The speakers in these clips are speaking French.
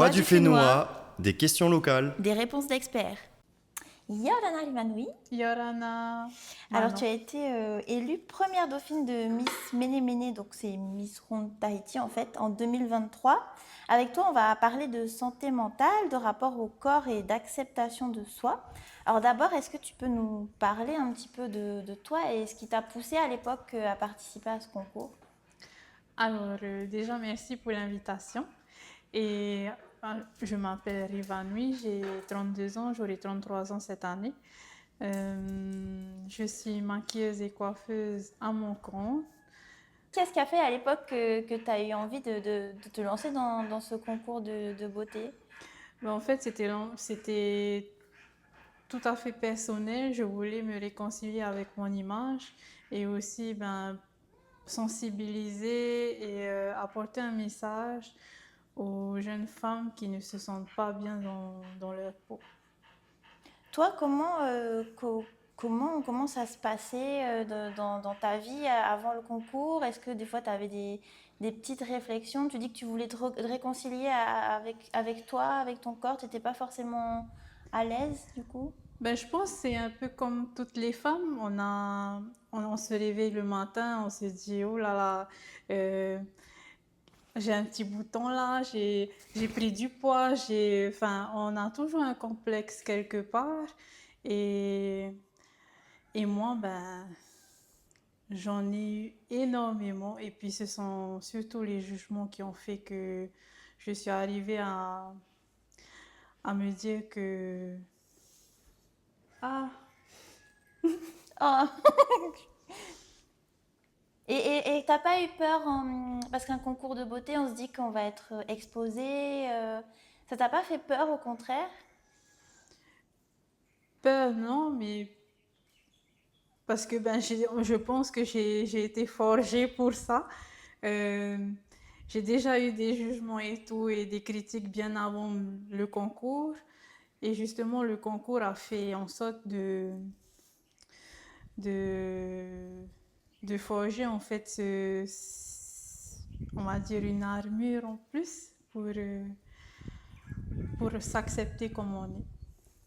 voix du Fénois, des questions locales. Des réponses d'experts. Yorana Limanoui. Yorana. Alors, tu as été élue première dauphine de Miss Méné-Méné, donc c'est Miss Ronde Tahiti en fait, en 2023. Avec toi, on va parler de santé mentale, de rapport au corps et d'acceptation de soi. Alors d'abord, est-ce que tu peux nous parler un petit peu de toi et ce qui t'a poussé à l'époque à participer à ce concours? Alors, déjà, merci pour l'invitation. Et je m'appelle Rivanui, j'ai 32 ans, j'aurai 33 ans cette année. Je suis maquilleuse et coiffeuse à mon compte. Qu'est-ce qui a fait à l'époque que tu as eu envie de te lancer dans ce concours de beauté? En fait, c'était tout à fait personnel. Je voulais me réconcilier avec mon image et aussi sensibiliser et apporter un message aux jeunes femmes qui ne se sentent pas bien dans leur peau. Toi, comment ça se passait dans ta vie avant le concours? Est-ce que des fois, tu avais des petites réflexions? Tu dis que tu voulais te réconcilier avec toi, avec ton corps. Tu n'étais pas forcément à l'aise, du coup? Je pense que c'est un peu comme toutes les femmes. On se réveille le matin, on se dit, oh là là, j'ai un petit bouton là, j'ai pris du poids, on a toujours un complexe quelque part. Et, et moi, j'en ai eu énormément. Et puis, ce sont surtout les jugements qui ont fait que je suis arrivée à me dire que... Ah, Oh. Et t'as pas eu peur, parce qu'un concours de beauté, on se dit qu'on va être exposé. Ça t'a pas fait peur, au contraire? peur, non, mais parce que je pense que j'ai été forgée pour ça. Euh, j'ai déjà eu des jugements et tout et des critiques bien avant le concours. Et justement, le concours a fait en sorte de, de forger en fait on va dire une armure en plus pour s'accepter comme on est.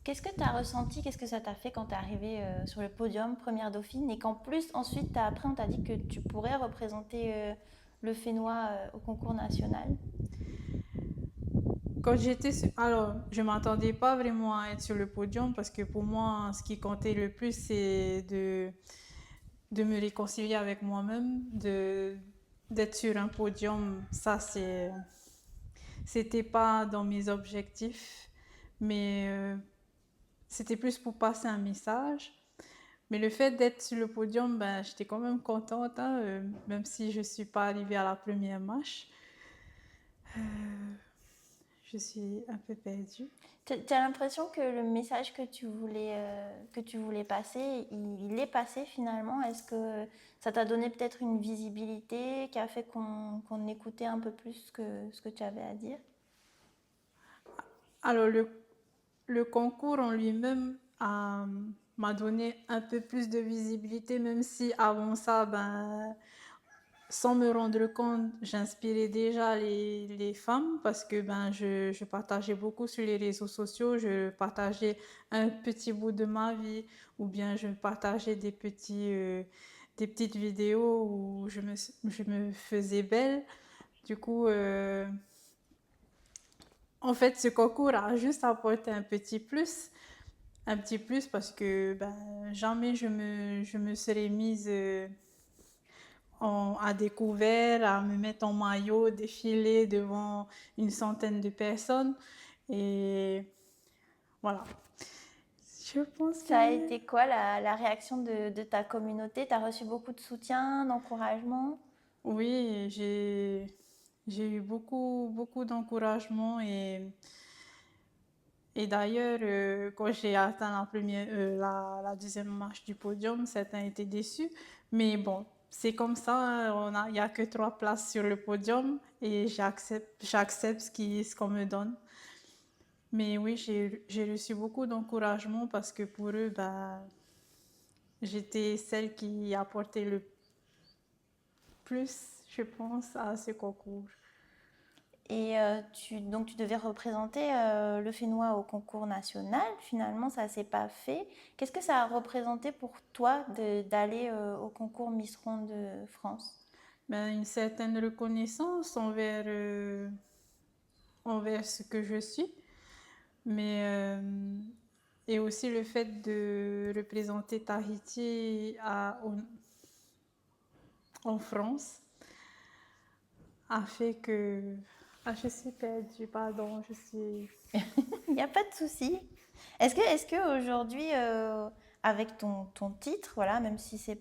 Qu'est-ce que tu as ressenti? Qu'est-ce que ça t'a fait quand tu es arrivée sur le podium, première dauphine, et qu'en plus, ensuite, après, on t'a dit que tu pourrais représenter le Fénois au concours national? Quand alors, je m'attendais pas vraiment à être sur le podium parce que pour moi, ce qui comptait le plus, c'est de me réconcilier avec moi-même, d'être sur un podium. C'était pas dans mes objectifs, mais c'était plus pour passer un message. Mais le fait d'être sur le podium, j'étais quand même contente, hein, même si je suis pas arrivée à la première marche. Je suis un peu perdue. Tu as l'impression que le message que tu voulais passer, il est passé finalement? Est-ce que ça t'a donné peut-être une visibilité qui a fait qu'on écoutait un peu plus ce que tu avais à dire? Alors, le concours en lui-même m'a donné un peu plus de visibilité, même si avant ça, sans me rendre compte, j'inspirais déjà les femmes parce que je partageais beaucoup sur les réseaux sociaux, je partageais un petit bout de ma vie ou bien je partageais des petites vidéos où je me faisais belle. Du coup, en fait, ce concours a juste apporté un petit plus parce que jamais je me serais mise à découvert, à me mettre en maillot, défiler devant une centaine de personnes. Et voilà. Je pense Ça a que été quoi la réaction de ta communauté? Tu as reçu beaucoup de soutien, d'encouragement? oui, j'ai eu beaucoup d'encouragement et d'ailleurs, quand j'ai atteint la deuxième marche du podium, certains étaient déçus. Mais bon, c'est comme ça, il n'y a que 3 places sur le podium et j'accepte ce qu'on me donne. Mais oui, j'ai reçu beaucoup d'encouragement parce que pour eux, j'étais celle qui apportait le plus, je pense, à ce concours. Et donc tu devais représenter le Fénois au concours national. Finalement, ça ne s'est pas fait. Qu'est-ce que ça a représenté pour toi d'aller au concours Miss Ronde de France? Ben, une certaine reconnaissance envers ce que je suis, mais et aussi le fait de représenter Tahiti en France a fait que... Ah, je suis perdue, pardon, je suis... Il n'y a pas de souci. Est-ce que aujourd'hui, avec ton titre, voilà, même si c'est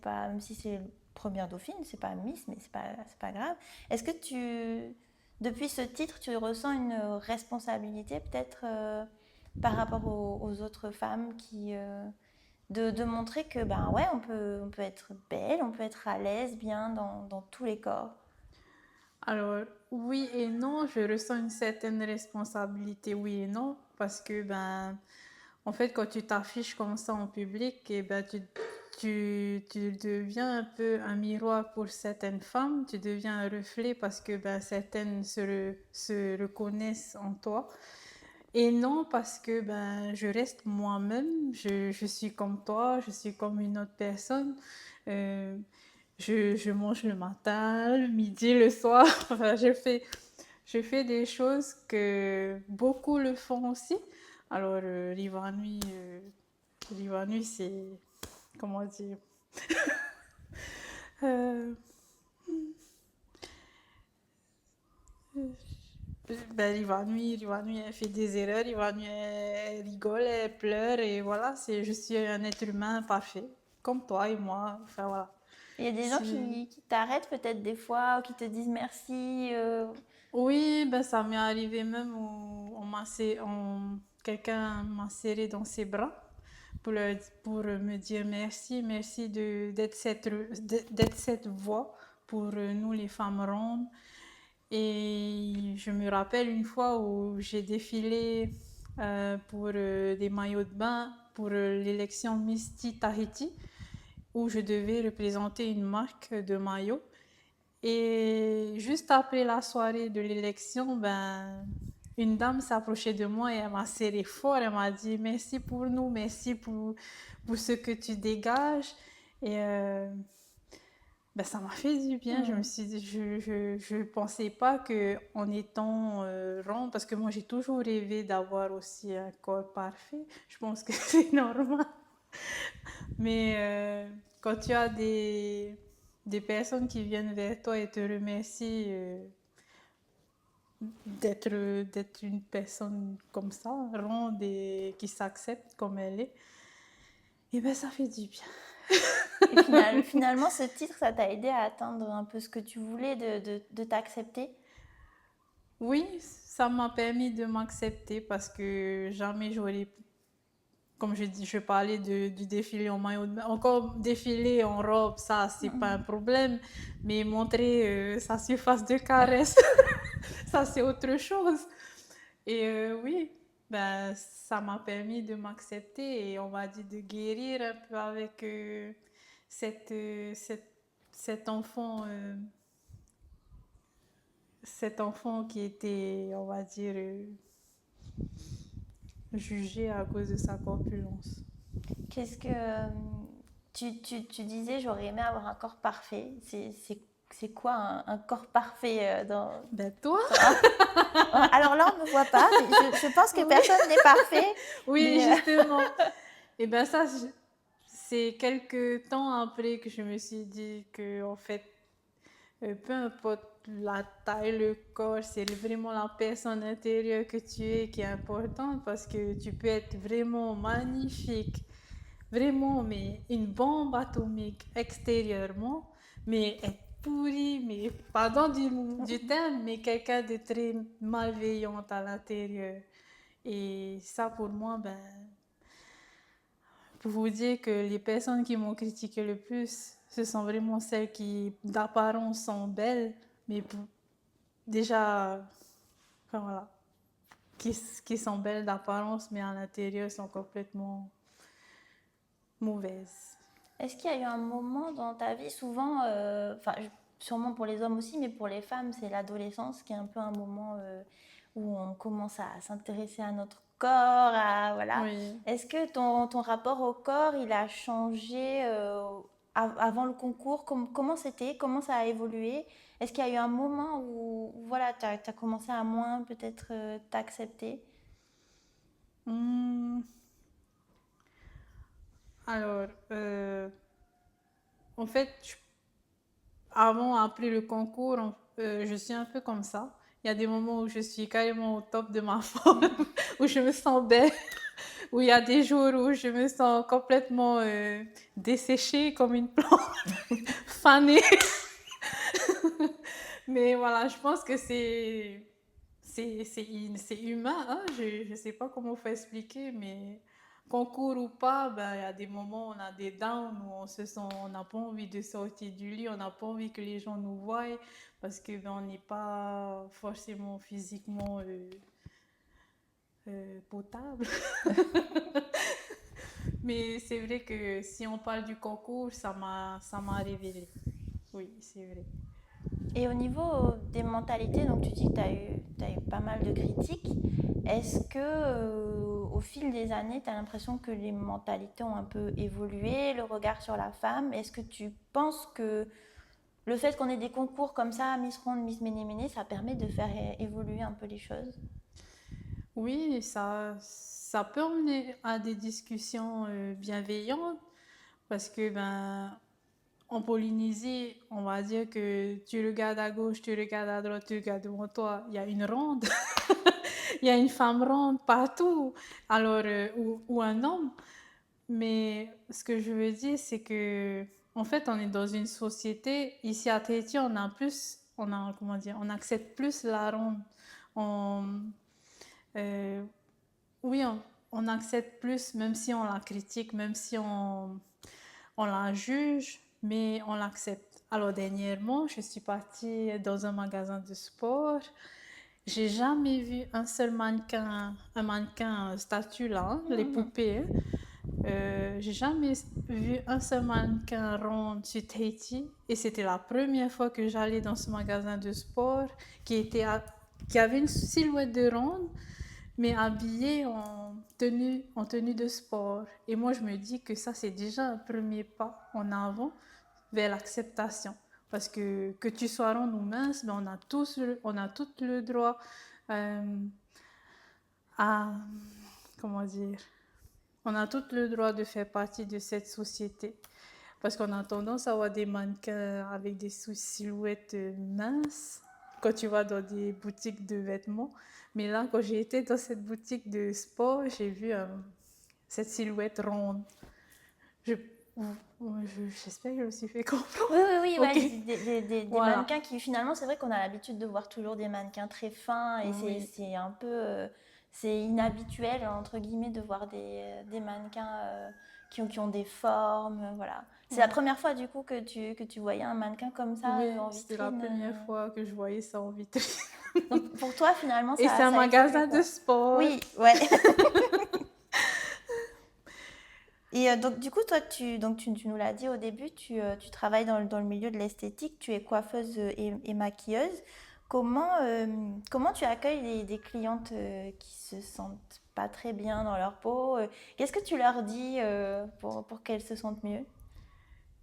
première dauphine, c'est pas Miss, mais c'est pas grave. Est-ce que depuis ce titre, tu ressens une responsabilité peut-être par rapport aux autres femmes de montrer que ben ouais, on peut être belle, on peut être à l'aise, bien dans tous les corps. Alors, oui et non, je ressens une certaine responsabilité, oui et non, parce que, ben, en fait, quand tu t'affiches comme ça en public, et ben, tu deviens un peu un miroir pour certaines femmes, tu deviens un reflet parce que ben, certaines se reconnaissent en toi. Et non, parce que ben, je reste moi-même, je suis comme toi, je suis comme une autre personne. Euh, je mange le matin, le midi, le soir. Enfin, je fais des choses que beaucoup le font aussi. Alors, Rivanui, c'est... Comment dire? Euh, ben, Rivanui, elle fait des erreurs. Rivanui, elle rigole, elle pleure. Et voilà, je suis un être humain parfait, comme toi et moi. Enfin, voilà. Il y a des gens C'est- qui t'arrêtent peut-être des fois, ou qui te disent merci. Oui, ben ça m'est arrivé même où quelqu'un m'a serré dans ses bras pour me dire merci, merci d'être cette voix pour nous les femmes rondes. Et je me rappelle une fois où j'ai défilé pour des maillots de bain pour l'élection Miss Tahiti, où je devais représenter une marque de maillot. Et juste après la soirée de l'élection, ben, une dame s'approchait de moi et elle m'a serré fort. Elle m'a dit merci pour nous, merci pour ce que tu dégages. Et ben, ça m'a fait du bien. Je me Hmm. suis dit, je pensais pas que en étant ronde, parce que moi j'ai toujours rêvé d'avoir aussi un corps parfait. Je pense que c'est normal. Mais quand tu as des personnes qui viennent vers toi et te remercient d'être une personne comme ça, ronde et qui s'accepte comme elle est, et ben ça fait du bien. Et finalement, ce titre, ça t'a aidé à atteindre un peu ce que tu voulais, de t'accepter. Oui, ça m'a permis de m'accepter parce que jamais j'aurais, comme je dis, je parlais du défilé en maillot de bain. Encore défiler en robe, ça, c'est pas un problème. Mais montrer sa surface de caresse, ça, c'est autre chose. Et oui, ben, ça m'a permis de m'accepter et on va dire de guérir un peu avec cette, euh, cette, cet enfant, euh, cet enfant qui était, on va dire, jugé à cause de sa corpulence. Qu'est-ce que tu disais, j'aurais aimé avoir un corps parfait. C'est quoi un corps parfait dans Ben toi? toi? Alors là, on ne me voit pas, mais je pense que Oui, personne n'est parfait. oui, Mais justement. Et ben ça, c'est quelques temps après que je me suis dit que, en fait, peu importe la taille, le corps, c'est vraiment la personne intérieure que tu es qui est importante parce que tu peux être vraiment magnifique, vraiment, mais une bombe atomique extérieurement, mais être pourri, mais pardon du terme, mais quelqu'un de très malveillant à l'intérieur. Et ça, pour moi, ben, pour vous dire que les personnes qui m'ont critiqué le plus, ce sont vraiment celles qui, d'apparence, sont belles, mais déjà, enfin voilà, qui sont belles d'apparence, mais à l'intérieur sont complètement mauvaises. est-ce qu'il y a eu un moment dans ta vie, souvent, enfin, sûrement pour les hommes aussi, mais pour les femmes, c'est l'adolescence qui est un peu un moment où on commence à s'intéresser à notre corps, voilà. Oui. Est-ce que ton rapport au corps, il a changé avant le concours? Comment c'était? Comment ça a évolué? Est-ce qu'il y a eu un moment où voilà, tu as commencé à moins peut-être t'accepter? Hmm, Alors, en fait, avant, après le concours, je suis un peu comme ça. Il y a des moments où je suis carrément au top de ma forme, où je me sens belle, où il y a des jours où je me sens complètement desséchée comme une plante, fanée. Mais voilà, je pense que c'est humain, hein. Je ne sais pas comment il faut expliquer, mais concours ou pas, ben, il y a des moments où on a des downs où on n'a pas envie de sortir du lit, on n'a pas envie que les gens nous voient parce que ben, on n'est pas forcément physiquement potable. Mais c'est vrai que si on parle du concours, ça m'a révélé. Oui, c'est vrai. Et au niveau des mentalités, donc tu dis que tu as eu pas mal de critiques. Est-ce que au fil des années, tu as l'impression que les mentalités ont un peu évolué, le regard sur la femme? Est-ce que tu penses que le fait qu'on ait des concours comme ça, Miss Ronde, Miss Méné Méné, ça permet de faire évoluer un peu les choses? Oui, ça peut emmener à des discussions bienveillantes parce que ben, en Polynésie, on va dire que tu regardes à gauche, tu regardes à droite, tu regardes devant toi, il y a une ronde, il y a une femme ronde partout, alors ou un homme. Mais ce que je veux dire, c'est que en fait, on est dans une société ici à Tahiti, comment dire, on accepte plus la ronde. On, euh, oui, on accepte plus, même si on la critique, même si on la juge, mais on l'accepte. Alors dernièrement, je suis partie dans un magasin de sport. J'ai jamais vu un mannequin statue là, hein, les poupées, hein. J'ai jamais vu un seul mannequin rond sur Tahiti et c'était la première fois que j'allais dans ce magasin de sport qui avait une silhouette de ronde mais habillé en tenue de sport. Et moi, je me dis que ça, c'est déjà un premier pas en avant vers l'acceptation. Parce que tu sois rond ou mince, ben on a tout le droit euh, à, comment dire, on a tout le droit de faire partie de cette société. Parce qu'on a tendance à avoir des mannequins avec des silhouettes minces quand tu vas dans des boutiques de vêtements. Mais là, quand j'ai été dans cette boutique de sport, j'ai vu cette silhouette ronde. Je, j'espère que je me suis fait comprendre. Oui, oui, oui, ouais, Ok, des voilà. mannequins qui finalement, c'est vrai qu'on a l'habitude de voir toujours des mannequins très fins et Oui, c'est un peu, c'est inhabituel, entre guillemets, de voir des mannequins qui ont des formes, voilà. C'est la ouais. première fois du coup que tu voyais un mannequin comme ça Oui, en c'était la vitrine. première fois que je voyais ça en vitrine. Donc pour toi, finalement, Et c'est un ça a évolué magasin de quoi. sport. Oui, ouais. Et donc, du coup, toi, tu nous l'as dit au début, tu travailles dans le milieu de l'esthétique, tu es coiffeuse et maquilleuse. Comment tu accueilles des clientes qui se sentent pas très bien dans leur peau? Qu'est-ce que tu leur dis pour qu'elles se sentent mieux?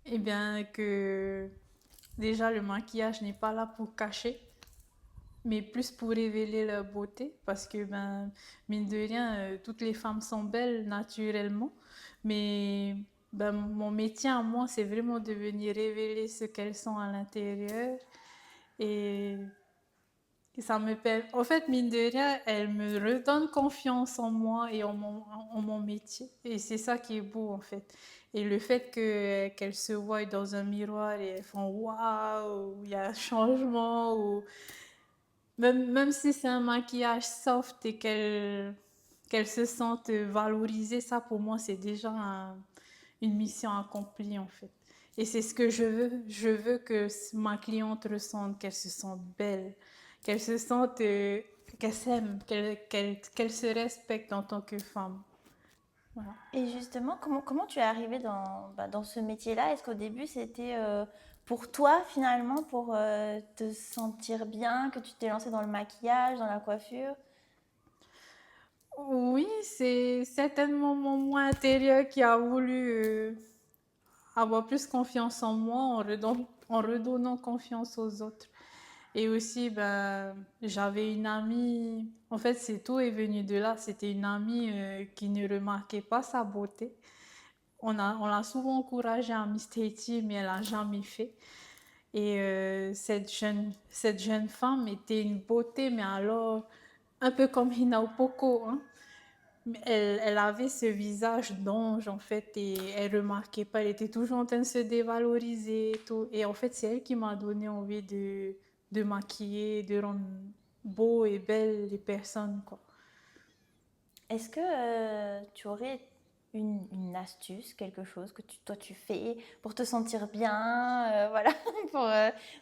Eh bien, que déjà, le maquillage n'est pas là pour cacher, mais plus pour révéler leur beauté, parce que, ben, mine de rien, toutes les femmes sont belles naturellement, mais ben, mon métier à moi, c'est vraiment de venir révéler ce qu'elles sont à l'intérieur. Et ça me permet, en fait, mine de rien, elle me redonne confiance en moi et en mon métier. Et c'est ça qui est beau, en fait. Et le fait qu'elle se voient dans un miroir et elles font waouh, il y a un changement, ou même si c'est un maquillage soft et qu'elle se sentent valorisées, ça pour moi, c'est déjà une mission accomplie, en fait. Et c'est ce que je veux. Je veux que ma cliente ressente qu'elle se sente belle, qu'elle se sente, qu'elle s'aime, qu'elle se respecte en tant que femme. Voilà. Et justement, comment tu es arrivée dans ce métier-là? Est-ce qu'au début, c'était pour toi, finalement, pour te sentir bien, que tu t'es lancée dans le maquillage, dans la coiffure? Oui, c'est certainement mon moi intérieur qui a voulu avoir plus confiance en moi en redonnant confiance aux autres. Et aussi, ben, j'avais une amie, en fait, c'est tout est venu de là. C'était une amie qui ne remarquait pas sa beauté. On l'a souvent encouragée à Miss Tahiti, mais elle n'a jamais fait. Et cette jeune femme était une beauté, mais alors, un peu comme Hina Opoko, hein. Mais elle avait ce visage d'ange, en fait, et elle remarquait pas, elle était toujours en train de se dévaloriser et tout. Et en fait, c'est elle qui m'a donné envie de maquiller, de rendre beau et belle les personnes, quoi. Est-ce que tu aurais une astuce, quelque chose que toi tu fais pour te sentir bien, voilà,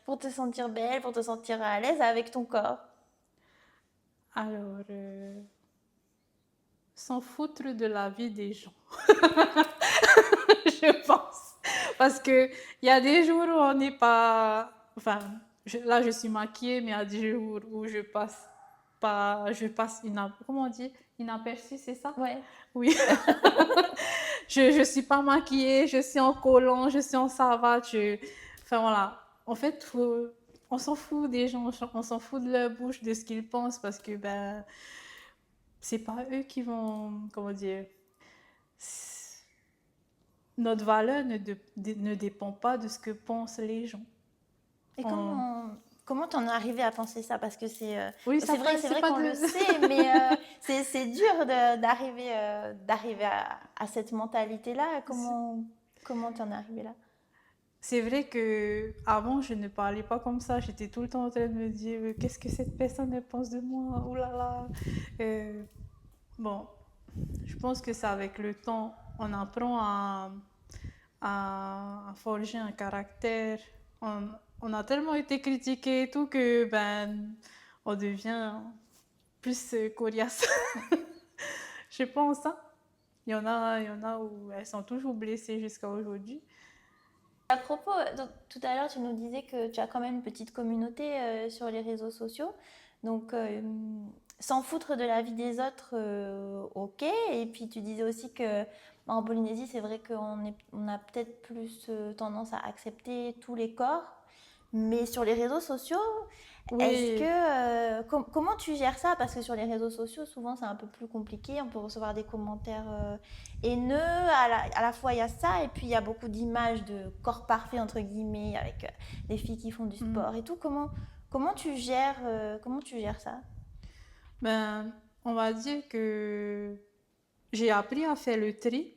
pour te sentir belle, pour te sentir à l'aise avec ton corps? Alors, s'en foutre de la vie des gens, je pense. Parce que il y a des jours où on n'est pas... Enfin, là, je suis maquillée, mais il y a des jours où je passe pas... Je passe comment on dit? Inaperçue, c'est ça? Ouais. Oui. Je suis pas maquillée, je suis en collant, je suis en savate. Enfin, voilà. En fait, on s'en fout des gens, on s'en fout de leur bouche, de ce qu'ils pensent, parce que, ben, c'est pas eux qui vont... Comment dire? Notre valeur ne dépend pas de ce que pensent les gens. Et On- comment t'en es arrivé à penser ça? Parce que Oui, c'est vrai, c'est pas qu'on de... le sait, mais c'est dur d'arriver à cette mentalité-là. Comment t'en es arrivé là? C'est vrai que avant je ne parlais pas comme ça. J'étais tout le temps en train de me dire qu'est-ce que cette personne elle pense de moi. Oh là là. Euh, bon, je pense que c'est avec le temps on apprend à forger un caractère. On a tellement été critiqué et tout que ben on devient plus coriace. Je pense, hein. Il y en a où elles sont toujours blessées jusqu'à aujourd'hui. À propos, donc, tout à l'heure, tu nous disais que tu as quand même une petite communauté sur les réseaux sociaux. Donc, s'en foutre de la vie des autres, ok. Et puis, tu disais aussi que en Polynésie, c'est vrai on a peut-être plus tendance à accepter tous les corps. Mais sur les réseaux sociaux, est-ce que Oui, comment tu gères ça? Parce que sur les réseaux sociaux, souvent c'est un peu plus compliqué. On peut recevoir des commentaires haineux. À la fois il y a ça, et puis il y a beaucoup d'images de corps parfaits entre guillemets avec des filles qui font du mm. sport et tout. Comment tu gères ça? Ben, on va dire que j'ai appris à faire le tri.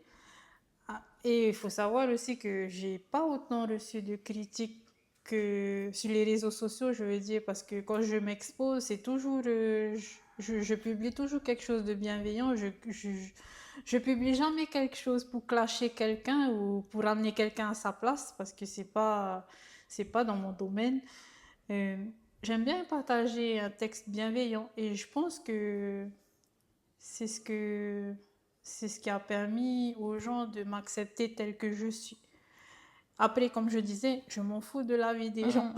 Ah, et il faut savoir aussi que j'ai pas autant reçu de critiques que sur les réseaux sociaux, je veux dire, parce que quand je m'expose, c'est toujours, je publie toujours quelque chose de bienveillant. Je publie jamais quelque chose pour clasher quelqu'un ou pour amener quelqu'un à sa place, parce que c'est pas dans mon domaine. Euh, J'aime bien partager un texte bienveillant et je pense que c'est ce que c'est ce qui a permis aux gens de m'accepter tel que je suis. Après, comme je disais, je m'en fous de la vie des gens. Mm.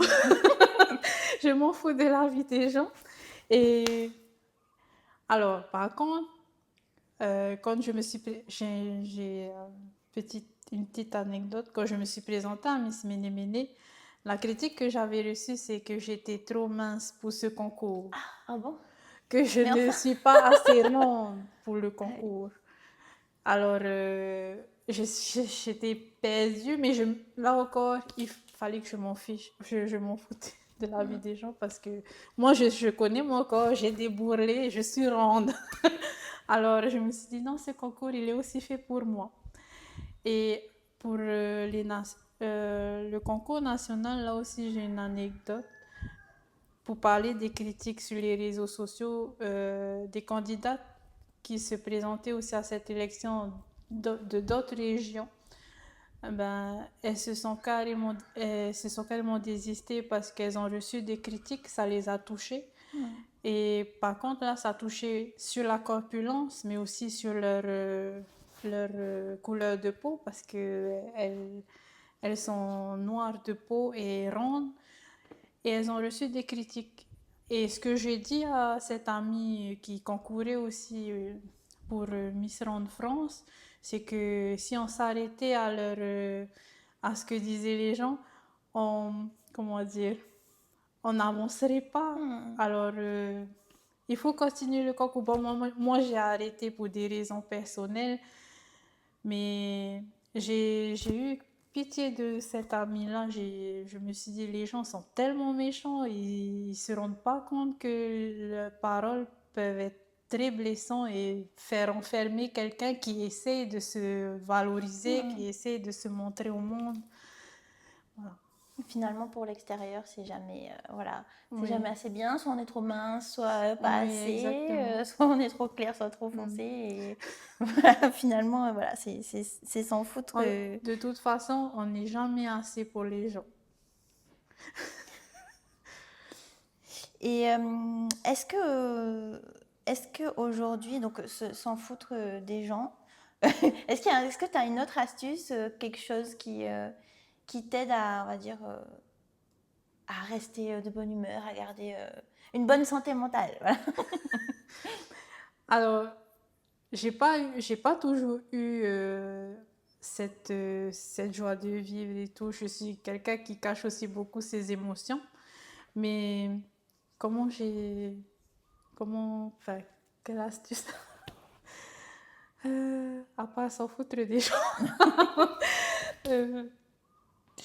Je m'en fous de la vie des gens. Et alors, par contre, quand je me suis... J'ai une petite anecdote. Quand je me suis présentée à Miss Méné Méné, la critique que j'avais reçue, c'est que j'étais trop mince pour ce concours. Ah bon? Que je Mais ne enfin, suis pas assez ronde pour le ouais. concours. Alors, j'étais perdue, mais là encore, il fallait que je m'en fiche. Je m'en foutais de la vie Mm. des gens parce que moi, je connais mon corps, j'ai des bourrelets, je suis ronde. Alors, je me suis dit, non, ce concours, il est aussi fait pour moi. Et pour le concours national, là aussi, j'ai une anecdote. Pour parler des critiques sur les réseaux sociaux, des candidats qui se présentaient aussi à cette élection de d'autres régions, ben, elles se sont carrément désistées parce qu'elles ont reçu des critiques, ça les a touchées. Mm. Et par contre, là, ça a touché sur la corpulence, mais aussi sur leur couleur de peau parce qu'elles elles sont noires de peau et rondes, et elles ont reçu des critiques. Et ce que j'ai dit à cette amie qui concourait aussi pour Miss Ronde France, c'est que si on s'arrêtait à ce que disaient les gens, comment dire, on n'avancerait pas. Alors, il faut continuer le concours. Bon, moi, j'ai arrêté pour des raisons personnelles, mais j'ai eu pitié de cette amie-là. Je me suis dit, les gens sont tellement méchants, ils ne se rendent pas compte que leurs paroles peuvent être très blessantes et faire enfermer quelqu'un qui essaie de se valoriser, qui essaie de se montrer au monde. Voilà. Finalement, pour l'extérieur, c'est jamais, voilà, c'est Oui. jamais assez bien. Soit on est trop mince, soit pas Oui, assez, exactement. soit on est trop clair, soit trop foncé. Et voilà, finalement, voilà, c'est s'en foutre. De toute façon, on n'est jamais assez pour les gens. Et est-ce que aujourd'hui, donc s'en foutre des gens, est-ce que tu as une autre astuce, quelque chose qui t'aide à, on va dire, à rester de bonne humeur, à garder une bonne santé mentale, voilà. Alors, j'ai pas toujours eu cette joie de vivre et tout. Je suis quelqu'un qui cache aussi beaucoup ses émotions. Mais enfin, quelle astuce? À part s'en foutre des gens.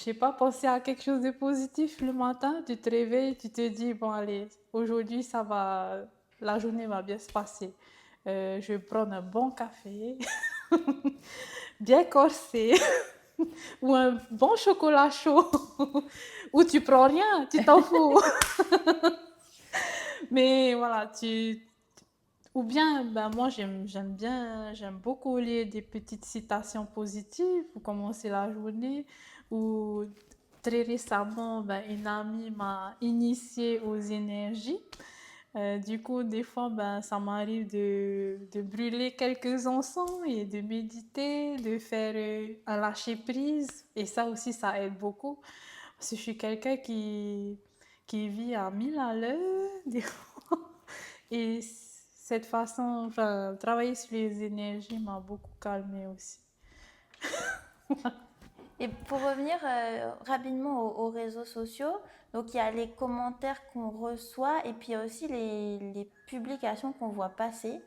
J'ai pas pensé à quelque chose de positif le matin. Tu te réveilles, tu te dis, bon, allez, aujourd'hui, la journée va bien se passer. Je vais prendre un bon café, bien corsé, ou un bon chocolat chaud, ou tu prends rien, tu t'en fous. Mais voilà, ou bien, ben moi j'aime beaucoup lire des petites citations positives pour commencer la journée. Ou très récemment, ben, une amie m'a initiée aux énergies. Du coup, des fois, ben, ça m'arrive de brûler quelques encens et de méditer, de faire un lâcher-prise. Et ça aussi, ça aide beaucoup. Parce que je suis quelqu'un qui vit à 1000 à l'heure, des fois. Et cette façon, enfin, travailler sur les énergies m'a beaucoup calmée aussi. Et pour revenir rapidement aux réseaux sociaux, donc il y a les commentaires qu'on reçoit et puis il y a aussi les publications qu'on voit passer.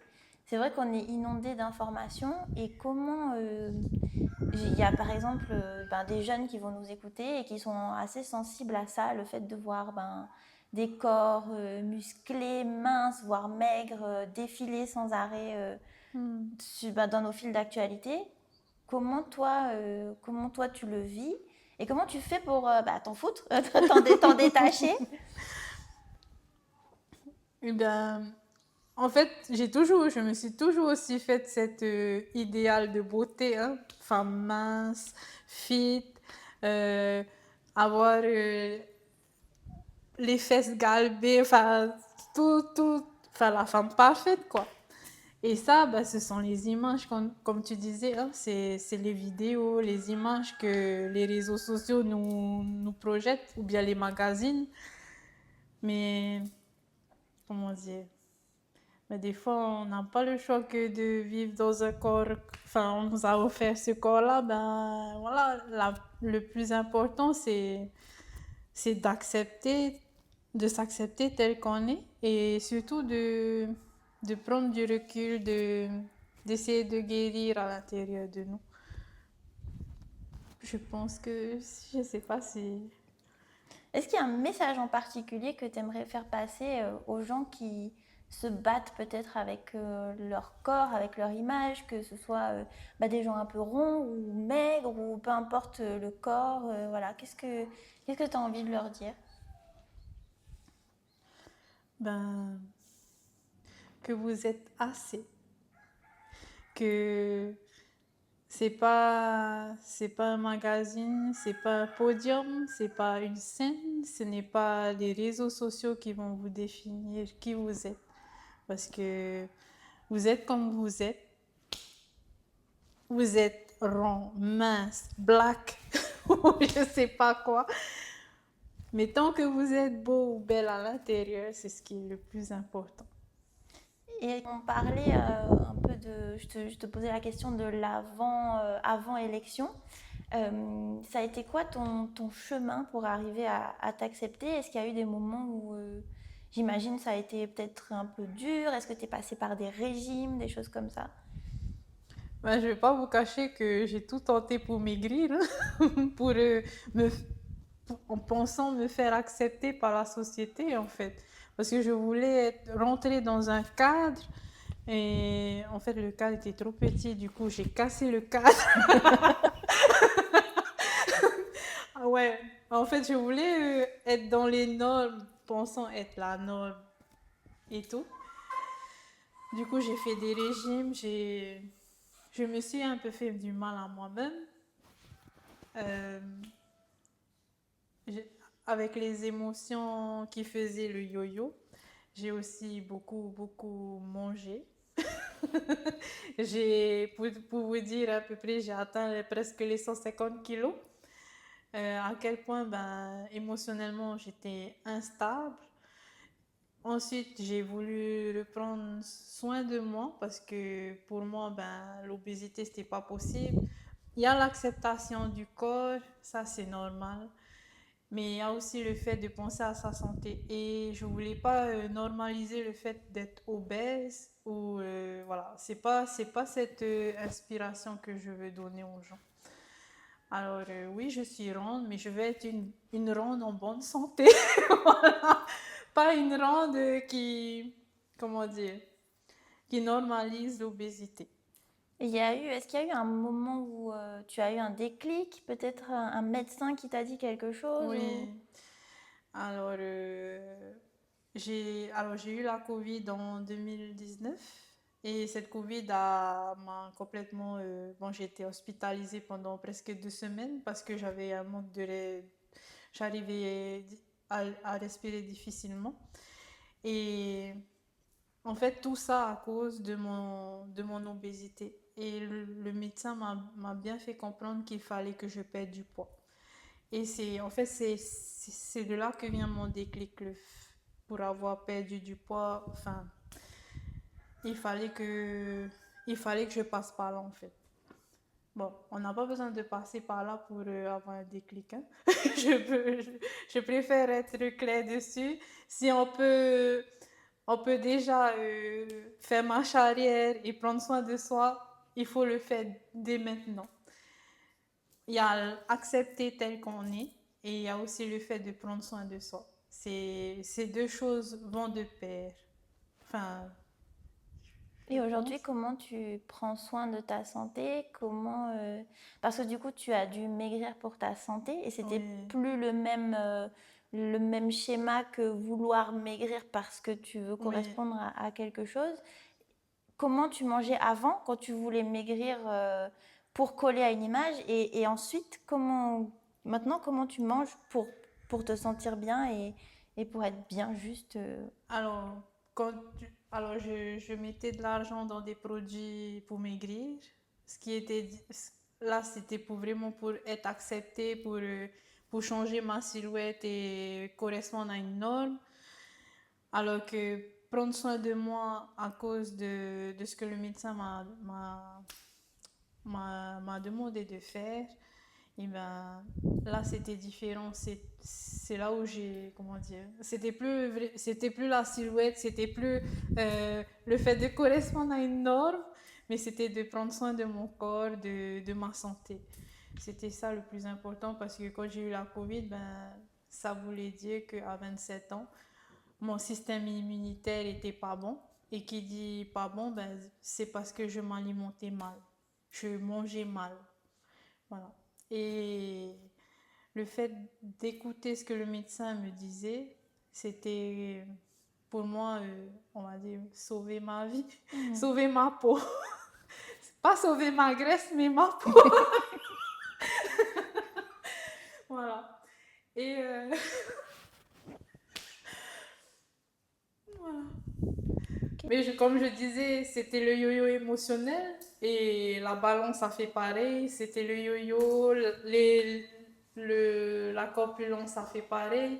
C'est vrai qu'on est inondé d'informations et comment il y a par exemple des jeunes qui vont nous écouter et qui sont assez sensibles à ça, le fait de voir des corps musclés, minces, voire maigres, défiler sans arrêt dans nos fils d'actualité. Comment toi tu le vis et comment tu fais pour t'en foutre, t'en détacher? Eh bien, en fait, je me suis toujours aussi faite cet idéal de beauté, hein, femme mince, fit, avoir les fesses galbées, enfin, enfin, la femme parfaite, quoi. Et ça, ben, ce sont les images, comme tu disais, hein, c'est les vidéos, les images que les réseaux sociaux nous projettent, ou bien les magazines. Mais, comment dire, mais des fois, on n'a pas le choix que de vivre dans un corps, enfin, on nous a offert ce corps-là, ben voilà, le plus important, c'est d'accepter, de s'accepter tel qu'on est et surtout de prendre du recul, d'essayer de guérir à l'intérieur de nous. Je pense que, je sais pas si... Est-ce qu'il y a un message en particulier que tu aimerais faire passer aux gens qui se battent peut-être avec leur corps, avec leur image, que ce soit des gens un peu ronds ou maigres ou peu importe le corps, voilà. Qu'est-ce que tu as envie de leur dire? Ben, que vous êtes assez, que c'est pas un magazine, c'est pas un podium, c'est pas une scène, ce n'est pas les réseaux sociaux qui vont vous définir qui vous êtes. Parce que vous êtes comme vous êtes. Vous êtes rond, mince, black, ou je sais pas quoi. Mais tant que vous êtes beau ou belle à l'intérieur, c'est ce qui est le plus important. Et on parlait un peu de. Je te posais la question de l'avant avant élection. Ça a été quoi ton chemin pour arriver à t'accepter? Est-ce qu'il y a eu des moments où, j'imagine, ça a été peut-être un peu dur? Est-ce que tu es passé par des régimes, des choses comme ça? Ben, je vais pas vous cacher que j'ai tout tenté pour maigrir, hein, pour, me, en pensant me faire accepter par la société, en fait. Parce que je voulais rentrer dans un cadre et en fait, le cadre était trop petit. Du coup, j'ai cassé le cadre. Ah ouais, en fait, je voulais être dans les normes, pensant être la norme et tout. Du coup, j'ai fait des régimes, je me suis un peu fait du mal à moi-même. Euh, j'ai- avec les émotions qui faisaient le yo-yo, j'ai aussi beaucoup, beaucoup mangé. Pour vous dire à peu près, j'ai atteint presque les 150 kilos. À quel point, ben, émotionnellement, j'étais instable. Ensuite, j'ai voulu reprendre soin de moi parce que pour moi, ben, l'obésité, c'était pas possible. Il y a l'acceptation du corps, ça c'est normal. Mais il y a aussi le fait de penser à sa santé. Et je voulais pas normaliser le fait d'être obèse ou voilà, c'est pas cette inspiration que je veux donner aux gens. Alors oui, je suis ronde, mais je veux être une ronde en bonne santé. Voilà. Pas une ronde comment dire, qui normalise l'obésité. Est-ce qu'il y a eu un moment où tu as eu un déclic, peut-être un médecin qui t'a dit quelque chose ou... Oui. Alors, j'ai eu la Covid en 2019 et cette Covid m'a complètement... bon, j'ai été hospitalisée pendant presque 2 semaines parce que j'avais un manque j'arrivais à respirer difficilement. Et en fait, tout ça à cause de mon obésité. Et le médecin m'a bien fait comprendre qu'il fallait que je perde du poids. Et en fait, c'est de là que vient mon déclic. Pour avoir perdu du poids, enfin, il fallait que, il fallait que je passe par là, en fait. Bon, on n'a pas besoin de passer par là pour avoir un déclic, hein. Je préfère être clair dessus. Si on peut déjà faire marche arrière et prendre soin de soi, il faut le faire dès maintenant. Il y a accepter tel qu'on est et il y a aussi le fait de prendre soin de soi. Ces deux choses vont de pair. Enfin, je Et aujourd'hui, pense. comment tu prends soin de ta santé? Parce que du coup, tu as dû maigrir pour ta santé et c'était Oui, plus le même schéma que vouloir maigrir parce que tu veux oui. correspondre à quelque chose. Comment tu mangeais avant quand tu voulais maigrir pour coller à une image et ensuite, maintenant, comment tu manges pour te sentir bien et pour être bien juste Alors, alors je mettais de l'argent dans des produits pour maigrir. Ce qui était là, c'était pour vraiment pour être accepté, pour changer ma silhouette et correspondre à une norme. Alors que prendre soin de moi à cause de ce que le médecin m'a demandé de faire, et ben là c'était différent. C'est là où j'ai, comment dire, c'était plus la silhouette, c'était plus le fait de correspondre à une norme, mais c'était de prendre soin de mon corps, de ma santé. C'était ça le plus important parce que quand j'ai eu la Covid, ben, ça voulait dire qu'à 27 ans, mon système immunitaire était pas bon. Et qui dit pas bon, ben, c'est parce que je m'alimentais mal. Je mangeais mal. Voilà. Et le fait d'écouter ce que le médecin me disait, c'était pour moi, on va dire, sauver ma vie, sauver ma peau. Pas sauver ma graisse, mais ma peau. Voilà. Et voilà. Mais comme je disais, c'était le yo-yo émotionnel et la balance a fait pareil. C'était le yo-yo, la corpulence, ça fait pareil.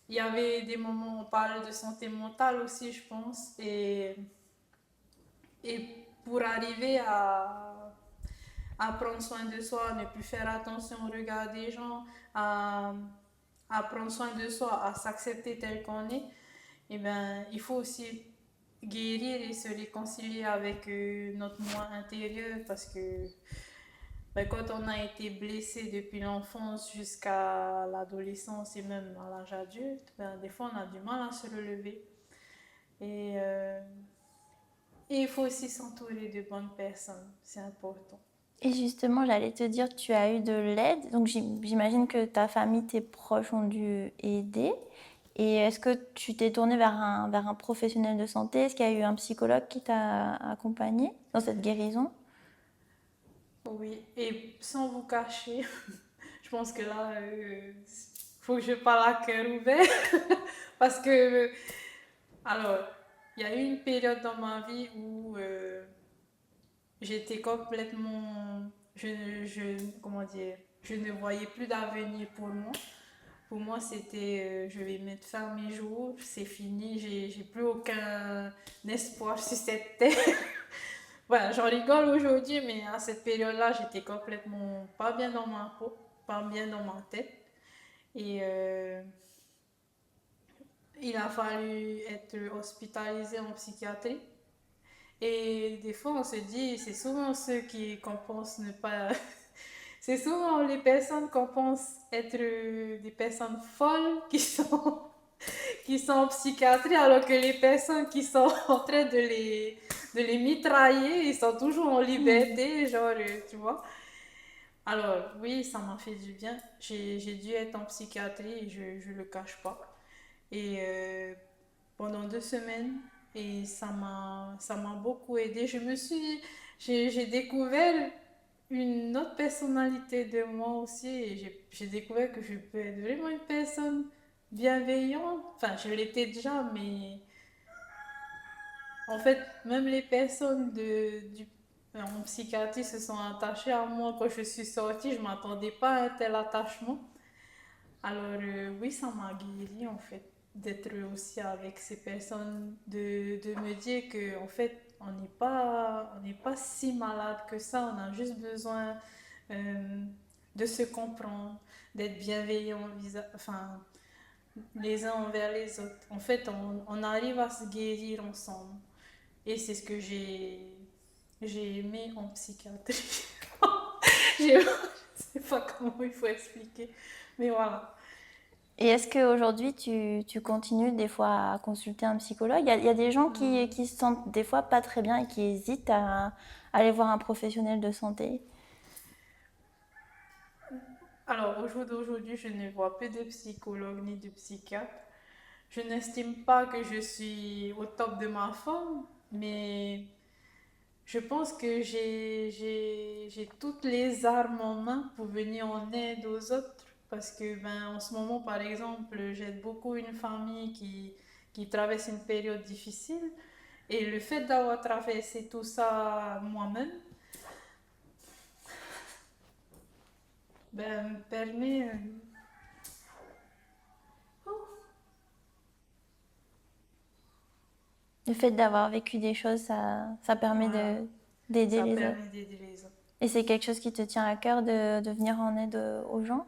Il y avait des moments où on parle de santé mentale aussi, je pense. Et pour arriver à prendre soin de soi, ne plus faire attention au regard des gens, à prendre soin de soi, à s'accepter tel qu'on est, eh ben, il faut aussi guérir et se réconcilier avec notre moi intérieur parce que ben, quand on a été blessé depuis l'enfance jusqu'à l'adolescence et même à l'âge adulte, ben, des fois on a du mal à se relever. Et, euh, et il faut aussi s'entourer de bonnes personnes, c'est important. Et justement, j'allais te dire, tu as eu de l'aide. Donc, j'imagine que ta famille, tes proches ont dû aider. Et est-ce que tu t'es tournée vers un professionnel de santé? Est-ce qu'il y a eu un psychologue qui t'a accompagné dans cette guérison? Oui, et sans vous cacher, je pense que là, faut que je parle à cœur ouvert parce que, alors, il y a eu une période dans ma vie où j'étais complètement, comment dire, je ne voyais plus d'avenir pour moi. Pour moi, c'était, je vais mettre fin à mes jours, c'est fini, j'ai plus aucun espoir sur cette terre. Voilà, j'en rigole aujourd'hui, mais à cette période-là, j'étais complètement pas bien dans ma peau, pas bien dans ma tête. Et il a fallu être hospitalisé en psychiatrie. Et des fois, on se dit, c'est souvent ceux qu'on pense ne pas. C'est souvent les personnes qu'on pense être des personnes folles qui sont en psychiatrie, alors que les personnes qui sont en train de les mitrailler, ils sont toujours en liberté, genre, tu vois. Alors, oui, ça m'a fait du bien. J'ai dû être en psychiatrie, je ne le cache pas. Et pendant 2 semaines, et ça m'a beaucoup aidé. J'ai découvert une autre personnalité de moi aussi, et j'ai découvert que je peux être vraiment une personne bienveillante. Enfin, je l'étais déjà, mais en fait, même les personnes en psychiatrie se sont attachées à moi quand je suis sortie. Je ne m'attendais pas à un tel attachement. Alors, oui, ça m'a guéri en fait, d'être aussi avec ces personnes, de me dire que en fait, on n'est pas si malade que ça. On a juste besoin de se comprendre, d'être bienveillant enfin, les uns envers les autres. En fait, on arrive à se guérir ensemble. Et c'est ce que j'ai aimé en psychiatrie. Je ne sais pas comment il faut expliquer, mais voilà. Et est-ce qu'aujourd'hui, tu continues des fois à consulter un psychologue? Il y a des gens qui se sentent des fois pas très bien et qui hésitent à aller voir un professionnel de santé. Alors, au jour d'aujourd'hui, je ne vois plus de psychologue ni de psychiatre. Je n'estime pas que je suis au top de ma forme, mais je pense que j'ai toutes les armes en main pour venir en aide aux autres. Parce que, ben, en ce moment, par exemple, j'aide beaucoup une famille qui traverse une période difficile. Et le fait d'avoir traversé tout ça moi-même, ben, me permet. Le fait d'avoir vécu des choses, ça permet Voilà, d'aider ça les autres. permet d'aider les autres. Et c'est quelque chose qui te tient à cœur de venir en aide aux gens?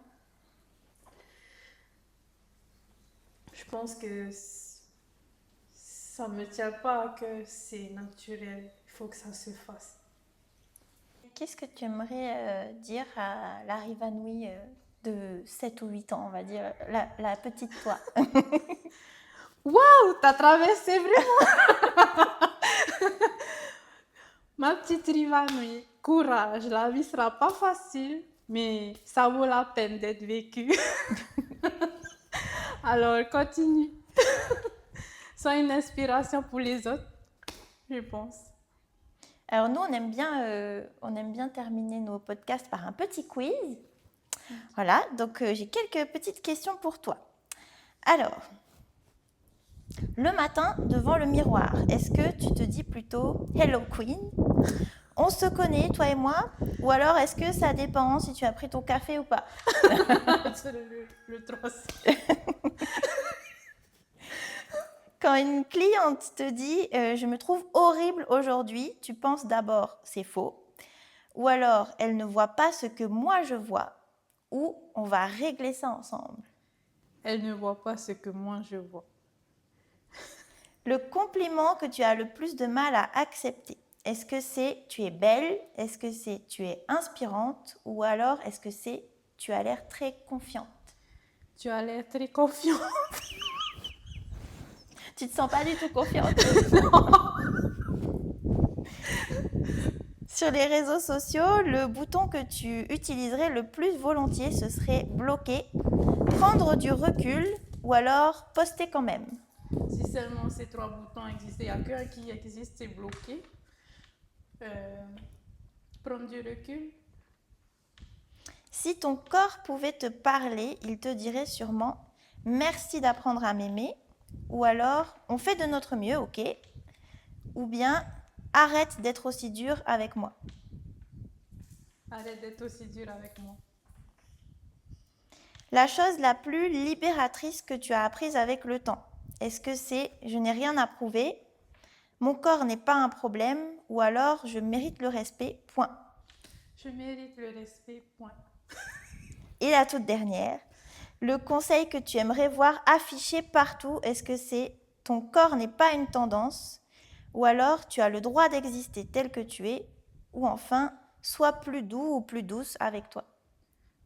Je pense que ça me tient pas à cœur, c'est naturel. Il faut que ça se fasse. Qu'est-ce que tu aimerais dire à la Rivanouille de 7 ou 8 ans, on va dire, la petite toi? Waouh, t'as traversé vraiment! Ma petite Rivanouille, courage, la vie sera pas facile, mais ça vaut la peine d'être vécu. Alors, continue. Sois une inspiration pour les autres, je pense. Alors nous, on aime bien terminer nos podcasts par un petit quiz. Voilà, donc j'ai quelques petites questions pour toi. Alors, le matin, devant le miroir, est-ce que tu te dis plutôt Hello Queen On se connaît, toi et moi? Ou alors est-ce que ça dépend si tu as pris ton café ou pas? C'est le troisième. Quand une cliente te dit je me trouve horrible aujourd'hui, tu penses d'abord c'est faux, ou alors elle ne voit pas ce que moi je vois, ou on va régler ça ensemble. Elle ne voit pas ce que moi je vois. Le compliment que tu as le plus de mal à accepter, est-ce que c'est tu es belle, est-ce que c'est tu es inspirante, ou alors est-ce que c'est tu as l'air très confiante? Tu as l'air très confiant. Tu te sens pas du tout confiante? Sur les réseaux sociaux, le bouton que tu utiliserais le plus volontiers, ce serait bloquer, prendre du recul ou alors poster quand même. Si seulement ces 3 boutons existaient, il n'y a qu'un qui existe, c'est bloquer. Prendre du recul. Si ton corps pouvait te parler, il te dirait sûrement « Merci d'apprendre à m'aimer » ou alors « On fait de notre mieux, ok ?» ou bien « Arrête d'être aussi dur avec moi ». Arrête d'être aussi dur avec moi. La chose la plus libératrice que tu as apprise avec le temps, est-ce que c'est « Je n'ai rien à prouver » mon corps n'est pas un problème, ou alors je mérite le respect, point. Je mérite le respect, point. Et la toute dernière, le conseil que tu aimerais voir affiché partout, est-ce que c'est ton corps n'est pas une tendance, ou alors tu as le droit d'exister tel que tu es, ou enfin, sois plus doux ou plus douce avec toi.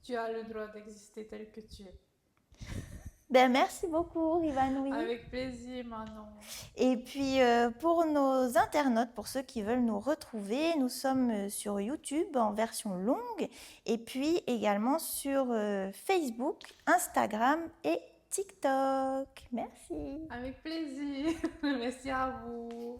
Tu as le droit d'exister tel que tu es. Ben, merci beaucoup, Rivanoui. Avec plaisir, Manon. Et puis, pour nos internautes, pour ceux qui veulent nous retrouver, nous sommes sur YouTube en version longue et puis également sur Facebook, Instagram et TikTok. Merci. Avec plaisir. Merci à vous.